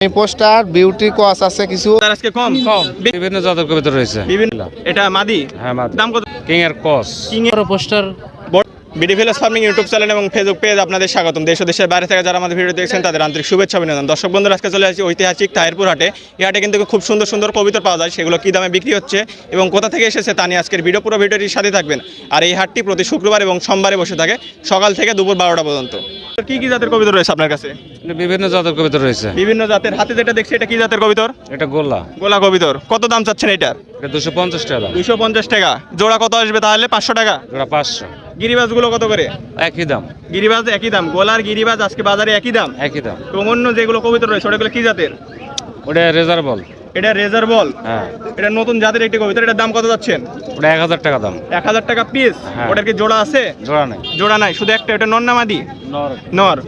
Poster beauty কস আছে কিছু আজকে কম বিভিন্ন জাতের কবিতা রয়েছে। বিভিন্ন এটা মাদি হ্যাঁ, মাদি। দাম কত? কিং এর কস, কিং এর poster BD village farming YouTube channel এবং ফেসবুক পেজ আপনাদের স্বাগতম। দেশ ও দেশের বাইরে থেকে যারা আমাদের ভিডিও দেখছেন তাদের আন্তরিক শুভেচ্ছা অভিনন্দন। দর্শক বন্ধুরা, আজকে চলে আসছি ঐতিহাসিক তাহিরপুর হাটে। এই হাটে কিন্তু খুব সুন্দর সুন্দর কবিতা পাওয়া যায়, সেগুলো কী দামে বিক্রি হচ্ছে এবং কোথা থেকে এসেছে তা নিয়ে আজকের পুরো ভিডিওটির সাথে থাকবেন। আর এই হাটটি প্রতি শুক্রবার এবং সোমবারে বসে থাকে সকাল থেকে দুপুর 12টা পর্যন্ত। কি কি জাতের কবিতা রয়েছে আপনার কাছে? বিভিন্ন জাতের কবিতা রয়েছে। বিভিন্ন জাতের। হাতে যেটা দেখছি এটা কি জাতের কবিতর? এটা গোল্লা, গোলা কবিতর। কত দাম চাচ্ছেন এটার? এটা 250 টাকা দাম। 250 টাকা। জোড়া কত আসবে তাহলে? 500 টাকা। এটা 500। গিরিবাজগুলো কত করে? একই দাম। গিরিবাজ একই দাম। গোলার গিরিবাজ আজকে বাজারে একই দাম। একই দাম। এবং অন্য যেগুলো কবিতা রয়েছে ওটাগুলো কি জাতের? ওটা রেজার বল। এটা রেজার বল। হ্যাঁ, এটা নতুন জাতের একটি কবিতা। এটার দাম কত যাচ্ছেন? ওটা 1000 টাকা দাম। 1000 টাকা পিস। হ্যাঁ। ওটার কি জোড়া আছে? জোড়া নাই। জোড়া নাই, শুধু একটা। এটা নর না মাদি? নর। নর।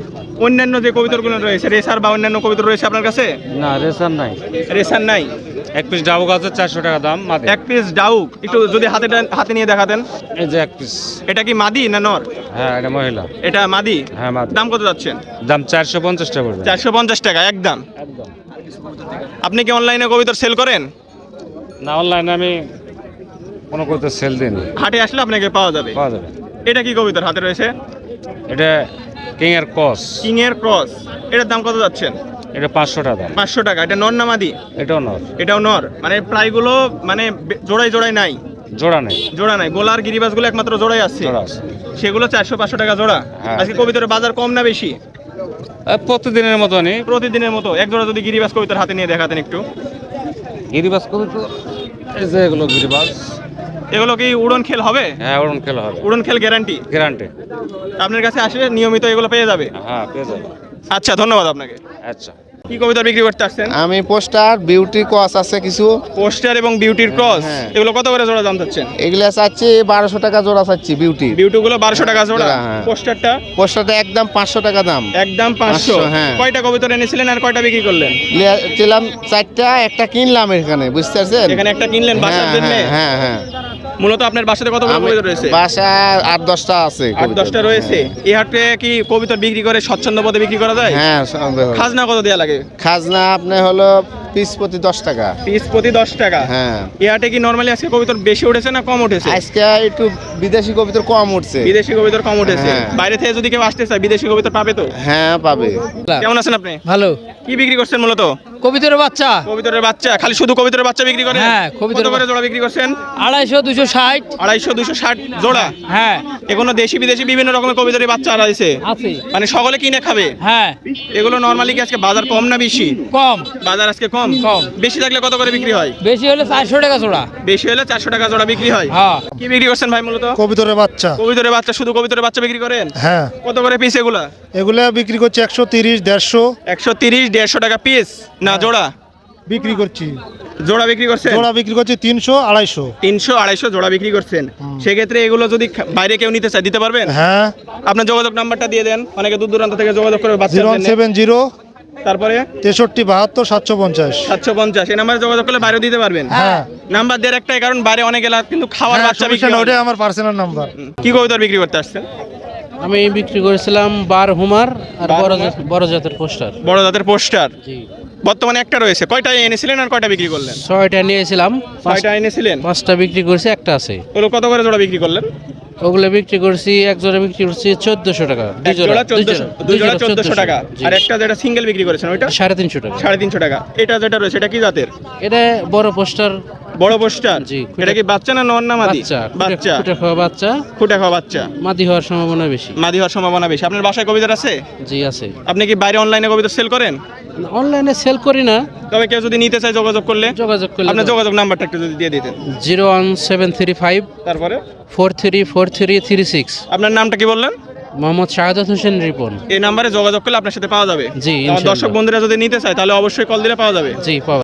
অন্যান্য যে কবিতাগুলো রয়েছে রেসার বা অন্যান্য কবিতা রয়েছে আপনার কাছে? না, রেসার নাই। রেসার নাই। এক পিস ডাবুক আছে 400 টাকা দাম। মাদি। এক পিস ডাউক একটু যদি হাতে নিয়ে দেখাতেন। এই যে এক পিস। এটা কি মাদি না নর? হ্যাঁ, এটা মহিলা। এটা মাদি। হ্যাঁ, মাদি। দাম কত যাচ্ছেন? দাম 450 টাকা পড়বে। 450 টাকা একদম। একদম। আপনি কি অনলাইনে কবিতা সেল করেন? না, অনলাইনে আমি কোনো কবিতা সেল দিই না। হাটে আসলে আপনাকে পাওয়া যাবে। পাওয়া যাবে। এটা কি কবিতার হাতে রয়েছে? এটা কিং এর কস। কিং এর ক্রস। এটার দাম কত যাচ্ছেন? এটা 500 টাকা দাম। 500 টাকা। এটা নর না মাদি? এটাও নর। এটাও নর। মানে প্রায়গুলো মানে জোড়াই জোড়াই নাই। জোড়া নেই। জোড়া নাই। গোলার গিরিবাজগুলো একমাত্র জোড়াই আছে। জোড়া আছে। সেগুলো 400-500 টাকা জোড়া। হ্যাঁ। আজকে কবিতার বাজার কম না বেশি? প্রতিদিনের মতনই। প্রতিদিনের মতো। এক জোড়া যদি গিরিবাজ কবিতার হাতে নিয়ে দেখাতেন একটু। গিরিবাজ কবিতা, এই যে এগুলো গিরিবাজ। এগুলো কি উড়ন খেল হবে? হ্যাঁ, ওরকম খেলা হবে। উড়ন খেল গ্যারান্টি। গ্যারান্টি। আপনার কাছে আসলে নিয়মিত এগুলো পেয়ে যাবে। হ্যাঁ, পেয়ে যাবে। আচ্ছা, ধন্যবাদ আপনাকে। আচ্ছা। কি কবিতা বিক্রি করতে আসছেন? আমি পোস্টার বিউটি কস আছে কিছু পোস্টার এবং বিউটির ক্রস। হ্যাঁ। এগুলো কত করে জোড়া দাম চাচ্ছেন? এগুলা চাচ্ছি 1200 টাকা জোড়া চাচ্ছি বিউটি। বিউটিগুলো 1200 টাকা জোড়া। হ্যাঁ। পোস্টারটা পোস্টারটা একদম 500 টাকা দাম। একদম 500। 500, হ্যাঁ। কয়টা কবিতা এনেছিলেন আর কয়টা বিক্রি করলেন? ছিলাম 4টা, একটা কিনলাম এখানে, বুঝতে পারছেন? এখানে একটা কিনলেন বাসার হ্যাঁ, জন্য। হ্যাঁ, হ্যাঁ। মূলত আপনার বাসাতে কতগুলো কবিতা রয়েছে? বাসা 8-10টা আছে। 8-10টা রয়েছে। এই হাটে কি কবিতা বিক্রি করে স্বচ্ছন্দ পদে বিক্রি করা যায়? হ্যাঁ, সন্দেহ। খাজনা কত দেয়া লাগে? খাজনা আপনি হলো পিস প্রতি 10 টাকা। পিস প্রতি 10 টাকা। হ্যাঁ। এই হাটে কি নরমালি আজকে কবিতার বেশি উঠেছে না কম উঠেছে? আজকে একটু বিদেশি কবিতার কম উঠছে। বিদেশি কবিতার কম উঠেছে। হ্যাঁ। বাইরে থেকে যদি কেউ আসতে চায় বিদেশি কবিতা পাবে তো? হ্যাঁ, পাবে। কেমন আছেন আপনি? ভালো। কি বিক্রি করছেন মূলত? কবিতার বাচ্চা কবিতরের বাচ্চা? খালি শুধু কবিতরের বাচ্চা বিক্রি করেন? হ্যাঁ, কবিতরের কত করে জোড়া বিক্রি করছেন? 250 260। 250-260 জোড়া। হ্যাঁ, এগুলো দেশি বিদেশি বিভিন্ন রকমের কবিতরের বাচ্চা রয়েছে। আছে। মানে সকলে কিনে খাবে। হ্যাঁ, এগুলো নরমালি কি আজকে বাজার কম না বেশি? কম। বাজার আজকে কম। কম। বেশি থাকলে কত করে বিক্রি হয়? বেশি হলে 400 টাকা জোড়া। বেশি হলে 400 টাকা জোড়া বিক্রি হয়। হ্যাঁ। কি বিক্রি করছেন ভাই মূলত? কবিতরের বাচ্চা। কবিতরের বাচ্চা, শুধু কবিতরের বাচ্চা বিক্রি করেন? হ্যাঁ, কত করে পিস এগুলা? এগুলা বিক্রি করছে 130 150 130-150 টাকা পিস না জোড়া? বিক্রি করছি। জোড়া বিক্রি করছেন? জোড়া বিক্রি করছি 300 250। 300-250 জোড়া বিক্রি করছেন। সেক্ষেত্রে এগুলো যদি বাইরে কেউ নিতে চায় দিতে পারবেন? হ্যাঁ, আপনার যোগাযোগ নাম্বারটা দিয়ে দেন, অনেকে দূর দূরান্ত থেকে যোগাযোগ করে বাচ্চা নেন। 070 তারপরে 63 72 750। 750 এই নাম্বারে যোগাযোগ করলে বাইরে দিতে পারবেন। হ্যাঁ, নাম্বার দেওয়ার একটাই কারণ, বাইরে অনেক এলাকা কিন্তু খাওয়ার হ্যাঁ, বাচ্চা সমস্যা বিক্রি না, হয়। ওটাই আমার পার্সোনাল নাম্বার। কি কবিতা বিক্রি করতে আসছেন? আমি বিক্রি করেছিলাম বার হুমার আর বড় জাতের পোস্টার। বড় জাতের পোস্টার। জি। বর্তমানে একটা রয়েছে। কয়টা এনেছিলেন আর কয়টা বিক্রি করলেন? 6টা নিয়েছিলাম, কয়টা এনেছিলেন? 5টা বিক্রি করছি, একটা আছে। ওগুলো কত করে জোড়া বিক্রি করলেন? ওগুলো বিক্রি করছি, এক জোড়া বিক্রি করছি 1400 টাকা। এক জোড়া 1400 টাকা। জি। আর একটা যেটা সিঙ্গেল বিক্রি করেছেন ওইটা 350 টাকা। 350 টাকা। এটা যেটা রয়েছে এটা কি জাতের? এটা বড় পোস্টার। বড় পোস্টার। জি। এটা কি বাচ্চা না নর না মাদি? বাচ্চা। ফুটে খাওয়া বাচ্চা। ফুটে খাওয়া বাচ্চা। মাদি হওয়ার সম্ভাবনা বেশি। মাদি হওয়ার সম্ভাবনা বেশি। আপনার বাসায় কবিতা আছে? জি, আছে। আপনি কি বাইরে অনলাইনে কবিতা সেল করেন? অনলাইনে সেল করি না, তবে কেউ যদি নিতে চায় যোগাযোগ করলে? যোগাযোগ করলে। আপনার যোগাযোগ নাম্বারটা একটু যদি দিয়ে দিতেন। 01735 তারপরে 434336। আপনার নামটা কি বললেন? মোহাম্মদ শাহাদাত হোসেন রিপন। এই নাম্বারে যোগাযোগ করলে আপনার সাথে পাওয়া যাবে। জি, আমার ইনশাআল্লাহ। দর্শক বন্ধুরা যদি নিতে চায় তাহলে অবশ্যই কল দিলে পাওয়া যাবে। জি, পাওয়া